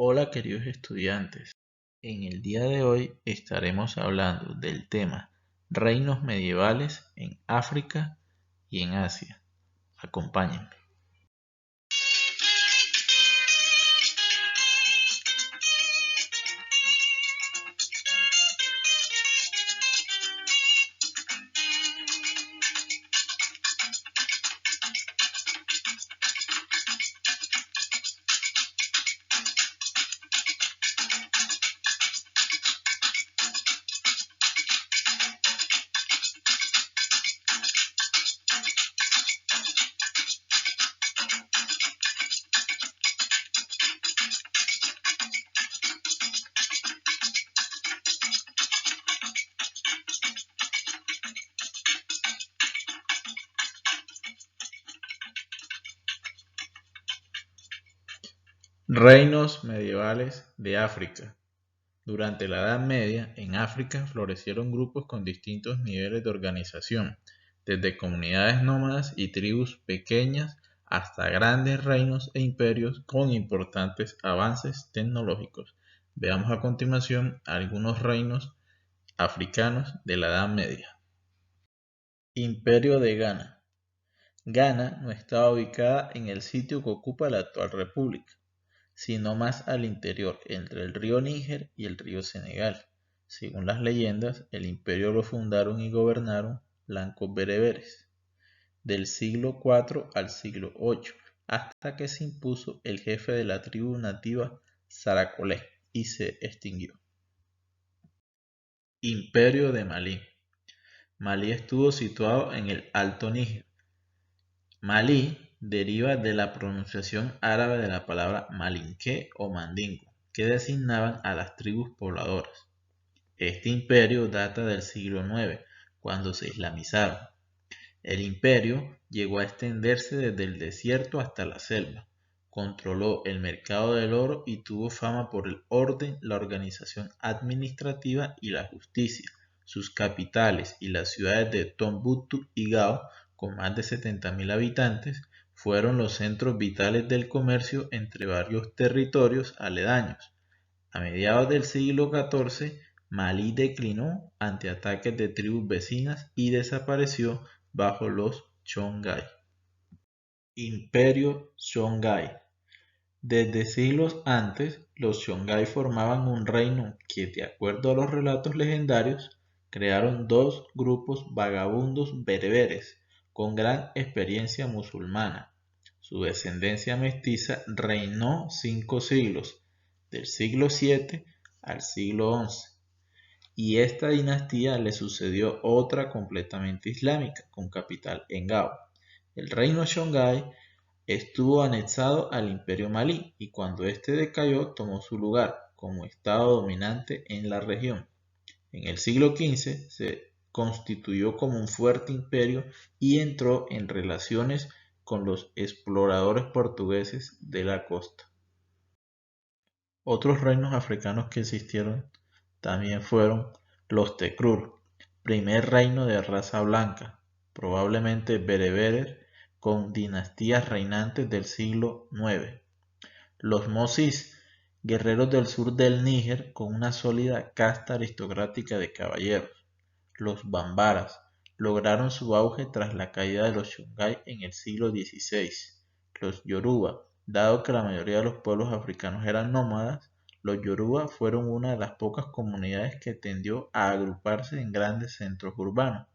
Hola queridos estudiantes, en el día de hoy estaremos hablando del tema reinos medievales en África y en Asia. Acompáñenme. Reinos medievales de África. Durante la Edad Media, en África florecieron grupos con distintos niveles de organización, desde comunidades nómadas y tribus pequeñas hasta grandes reinos e imperios con importantes avances tecnológicos. Veamos a continuación algunos reinos africanos de la Edad Media. Imperio de Ghana. Ghana no estaba ubicada en el sitio que ocupa la actual república, sino más al interior, entre el río Níger y el río Senegal. Según las leyendas, el imperio lo fundaron y gobernaron blancos bereberes, del siglo IV al siglo VIII, hasta que se impuso el jefe de la tribu nativa Saracolé y se extinguió. Imperio de Malí. Malí estuvo situado en el Alto Níger. Malí deriva de la pronunciación árabe de la palabra malinké o mandingo, que designaban a las tribus pobladoras. Este imperio data del siglo IX, cuando se islamizaron. El imperio llegó a extenderse desde el desierto hasta la selva, controló el mercado del oro y tuvo fama por el orden, la organización administrativa y la justicia. Sus capitales y las ciudades de Tombuctú y Gao, con más de 70.000 habitantes, fueron los centros vitales del comercio entre varios territorios aledaños. A mediados del siglo XIV, Malí declinó ante ataques de tribus vecinas y desapareció bajo los Songhai. Imperio Songhai. Desde siglos antes, los Songhai formaban un reino que, de acuerdo a los relatos legendarios, crearon dos grupos vagabundos bereberes con gran experiencia musulmana. Su descendencia mestiza reinó 5 siglos, del siglo VII al siglo XI, y esta dinastía le sucedió otra completamente islámica, con capital en Gao. El reino Songhai estuvo anexado al imperio malí y cuando este decayó tomó su lugar como estado dominante en la región. En el siglo XV se constituyó como un fuerte imperio y entró en relaciones con los exploradores portugueses de la costa. Otros reinos africanos que existieron también fueron los Tekrur, primer reino de raza blanca, probablemente bereberes con dinastías reinantes del siglo IX. Los Mosis, guerreros del sur del Níger con una sólida casta aristocrática de caballeros. Los Bambaras lograron su auge tras la caída de los Songhai en el siglo XVI. Los Yoruba, dado que la mayoría de los pueblos africanos eran nómadas, los Yoruba fueron una de las pocas comunidades que tendió a agruparse en grandes centros urbanos.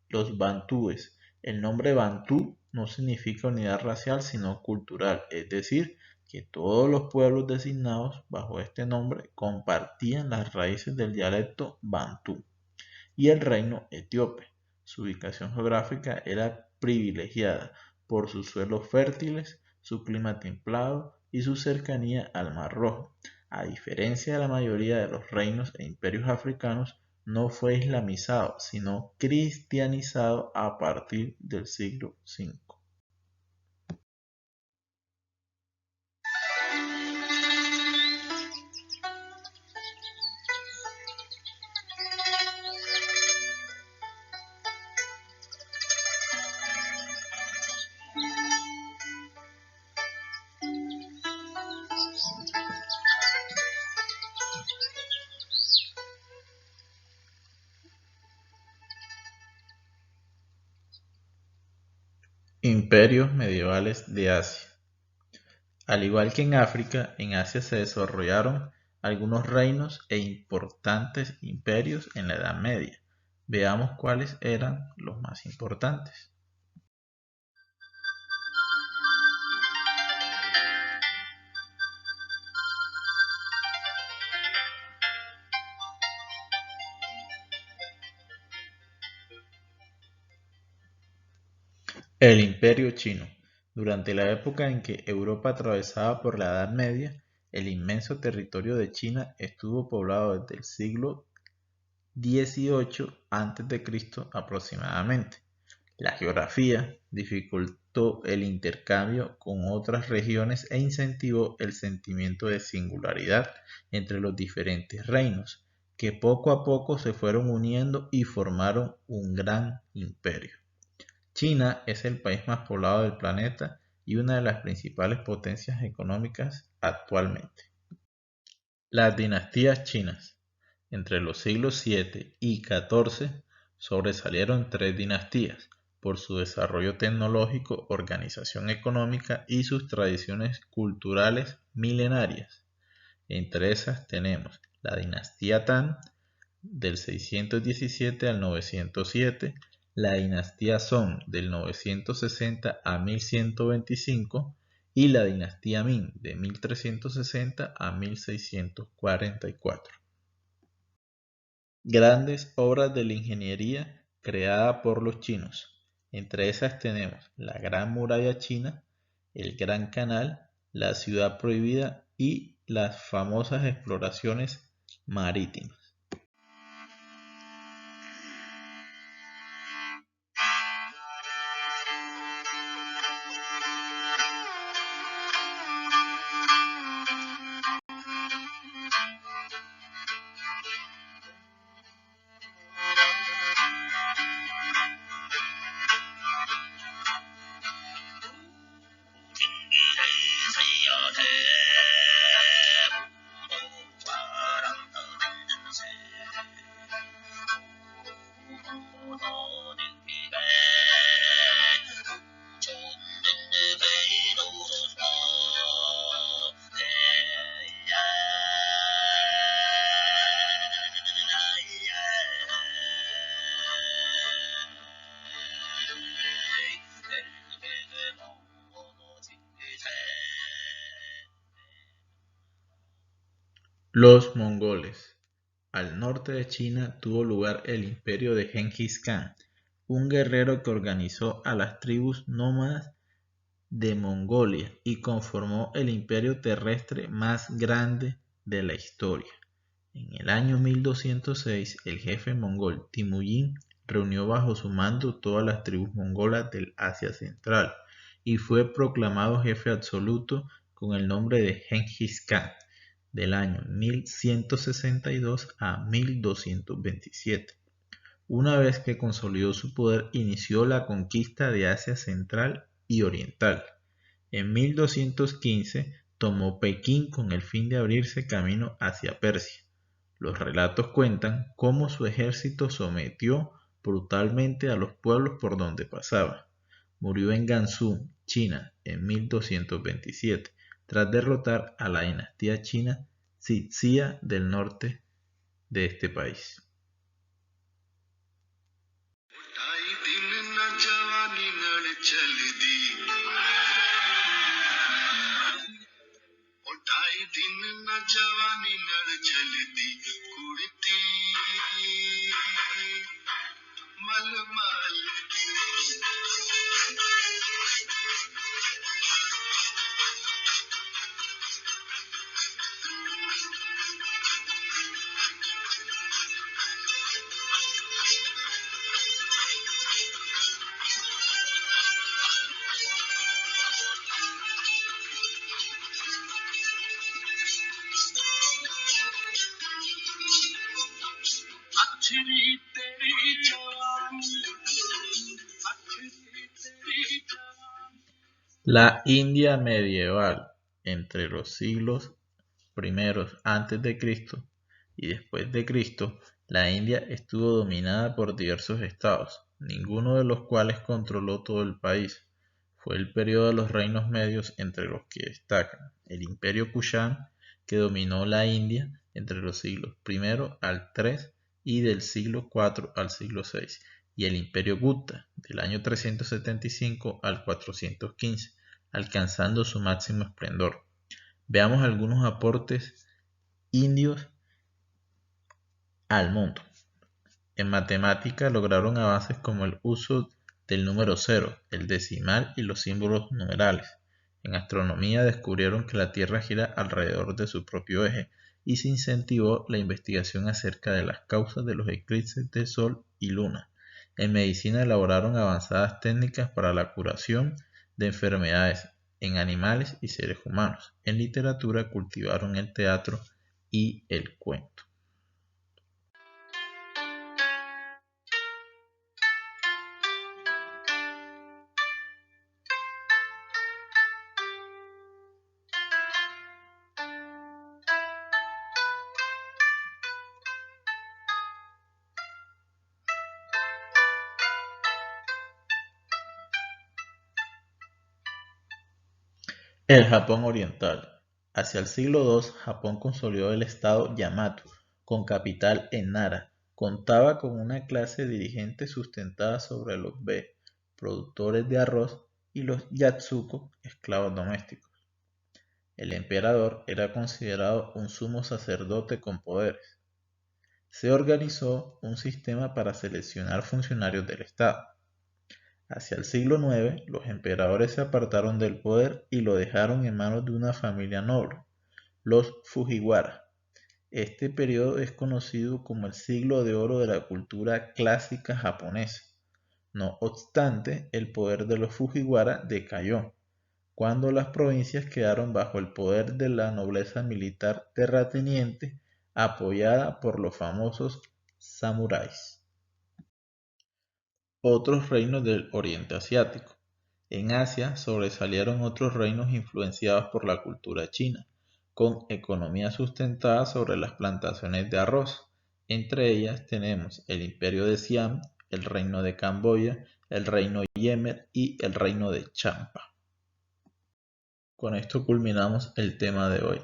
Los Bantúes. El nombre Bantú no significa unidad racial sino cultural, es decir, que todos los pueblos designados bajo este nombre compartían las raíces del dialecto bantú. Y el reino etíope. Su ubicación geográfica era privilegiada por sus suelos fértiles, su clima templado y su cercanía al Mar Rojo. A diferencia de la mayoría de los reinos e imperios africanos, no fue islamizado, sino cristianizado a partir del siglo V. Imperios medievales de Asia. Al igual que en África, en Asia se desarrollaron algunos reinos e importantes imperios en la Edad Media. Veamos cuáles eran los más importantes. El Imperio Chino. Durante la época en que Europa atravesaba por la Edad Media, el inmenso territorio de China estuvo poblado desde el siglo XVIII a.C. aproximadamente. La geografía dificultó el intercambio con otras regiones e incentivó el sentimiento de singularidad entre los diferentes reinos, que poco a poco se fueron uniendo y formaron un gran imperio. China es el país más poblado del planeta y una de las principales potencias económicas actualmente. Las dinastías chinas. Entre los siglos VII y XIV sobresalieron tres dinastías por su desarrollo tecnológico, organización económica y sus tradiciones culturales milenarias. Entre esas tenemos la dinastía Tang del 617 al 907, la dinastía Song del 960 a 1125 y la dinastía Ming de 1360 a 1644. Grandes obras de la ingeniería creada por los chinos. Entre esas tenemos la Gran Muralla China, el Gran Canal, la Ciudad Prohibida y las famosas exploraciones marítimas. Los mongoles. Al norte de China tuvo lugar el imperio de Genghis Khan, un guerrero que organizó a las tribus nómadas de Mongolia y conformó el imperio terrestre más grande de la historia. En el año 1206, el jefe mongol Temujin reunió bajo su mando todas las tribus mongolas del Asia Central y fue proclamado jefe absoluto con el nombre de Genghis Khan del año 1162 a 1227. Una vez que consolidó su poder, inició la conquista de Asia Central y Oriental. En 1215 tomó Pekín con el fin de abrirse camino hacia Persia. Los relatos cuentan cómo su ejército sometió brutalmente a los pueblos por donde pasaba. Murió en Gansu, China, en 1227, tras derrotar a la dinastía china Xixia del norte de este país. La India medieval. Entre los siglos primeros antes de Cristo y después de Cristo, la India estuvo dominada por diversos estados, ninguno de los cuales controló todo el país. Fue el periodo de los reinos medios, entre los que destacan el Imperio Kushán, que dominó la India entre los siglos I al III y del siglo IV al siglo VI, y el Imperio Gupta, del año 375 al 415, alcanzando su máximo esplendor. Veamos algunos aportes indios al mundo. En matemática lograron avances como el uso del número cero, el decimal y los símbolos numerales. En astronomía descubrieron que la Tierra gira alrededor de su propio eje y se incentivó la investigación acerca de las causas de los eclipses de Sol y Luna. En medicina elaboraron avanzadas técnicas para la curación de enfermedades en animales y seres humanos. En literatura cultivaron el teatro y el cuento. El Japón oriental. Hacia el siglo II, Japón consolidó el estado Yamato, con capital en Nara. Contaba con una clase dirigente sustentada sobre los be, productores de arroz, y los yatsuko, esclavos domésticos. El emperador era considerado un sumo sacerdote con poderes. Se organizó un sistema para seleccionar funcionarios del estado. Hacia el siglo IX, los emperadores se apartaron del poder y lo dejaron en manos de una familia noble, los Fujiwara. Este periodo es conocido como el siglo de oro de la cultura clásica japonesa. No obstante, el poder de los Fujiwara decayó cuando las provincias quedaron bajo el poder de la nobleza militar terrateniente apoyada por los famosos samuráis. Otros reinos del Oriente Asiático. En Asia sobresalieron otros reinos influenciados por la cultura china, con economía sustentada sobre las plantaciones de arroz. Entre ellas tenemos el Imperio de Siam, el Reino de Camboya, el Reino Yemer y el Reino de Champa. Con esto culminamos el tema de hoy: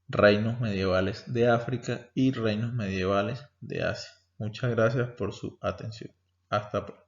reinos medievales de África y reinos medievales de Asia. Muchas gracias por su atención. Hasta pronto.